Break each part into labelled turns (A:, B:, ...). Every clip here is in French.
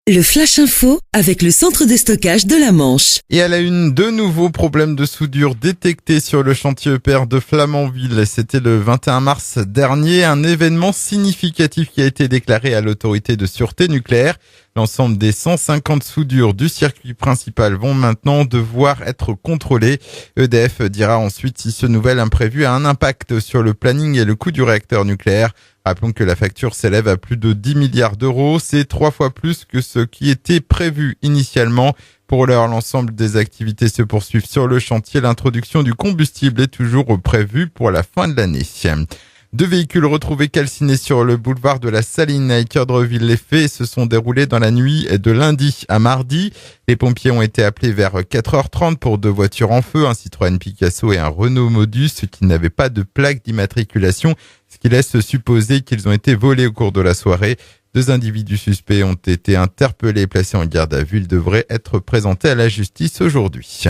A: Le Flash Info avec le centre de stockage de la Manche.
B: Et à la une, de nouveaux problèmes de soudure détectés sur le chantier EPR de Flamanville. C'était le 21 mars dernier, un événement significatif qui a été déclaré à l'autorité de sûreté nucléaire. L'ensemble des 150 soudures du circuit principal vont maintenant devoir être contrôlées. EDF dira ensuite si ce nouvel imprévu a un impact sur le planning et le coût du réacteur nucléaire. Rappelons que la facture s'élève à plus de 10 milliards d'euros. C'est 3 fois plus que ce qui était prévu initialement. Pour l'heure, l'ensemble des activités se poursuivent sur le chantier. L'introduction du combustible est toujours prévue pour la fin de l'année. 2 véhicules retrouvés calcinés sur le boulevard de la Saline à Équeurdreville. Les faits se sont déroulés dans la nuit de lundi à mardi. Les pompiers ont été appelés vers 4h30 pour 2 voitures en feu, un Citroën Picasso et un Renault Modus qui n'avaient pas de plaque d'immatriculation, ce qui laisse supposer qu'ils ont été volés au cours de la soirée. 2 individus suspects ont été interpellés et placés en garde à vue. Ils devraient être présentés à la justice aujourd'hui.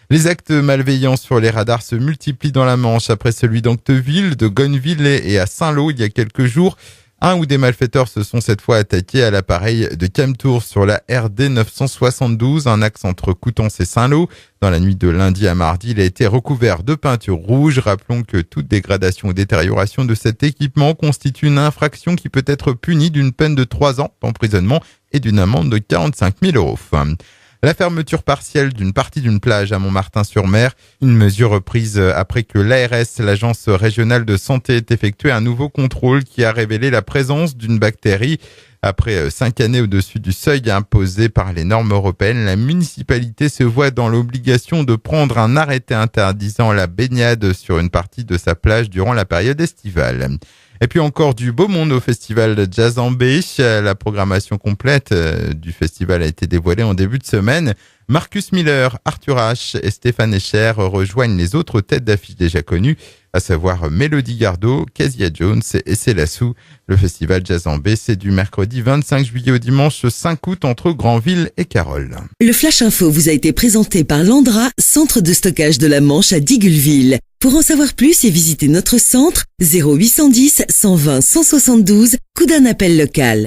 B: Les actes malveillants sur les radars se multiplient dans la Manche après celui d'Ancteville, de Gonneville et à Saint-Lô il y a quelques jours. Un ou des malfaiteurs se sont cette fois attaqués à l'appareil de Camtour sur la RD 972, un axe entre Coutances et Saint-Lô. Dans la nuit de lundi à mardi, il a été recouvert de peinture rouge. Rappelons que toute dégradation ou détérioration de cet équipement constitue une infraction qui peut être punie d'une peine de 3 ans d'emprisonnement et d'une amende de 45 000 euros. La fermeture partielle d'une partie d'une plage à Montmartin-sur-Mer, une mesure prise après que l'ARS, l'agence régionale de santé, ait effectué un nouveau contrôle qui a révélé la présence d'une bactérie. Après 5 années au-dessus du seuil imposé par les normes européennes, la municipalité se voit dans l'obligation de prendre un arrêté interdisant la baignade sur une partie de sa plage durant la période estivale. Et puis encore du beau monde au festival Jazz en Baie. La programmation complète du festival a été dévoilée en début de semaine. Marcus Miller, Arthur H et Stéphane Escher rejoignent les autres têtes d'affiche déjà connues, à savoir Mélodie Gardot, Kezia Jones et Célassou. Le festival Jazz en Baie, c'est du mercredi 25 juillet au dimanche 5 août entre Granville et Carole.
A: Le Flash Info vous a été présenté par Landra, centre de stockage de la Manche à Digulleville. Pour en savoir plus et visiter notre centre, 0810 120 172, coup d'un appel local.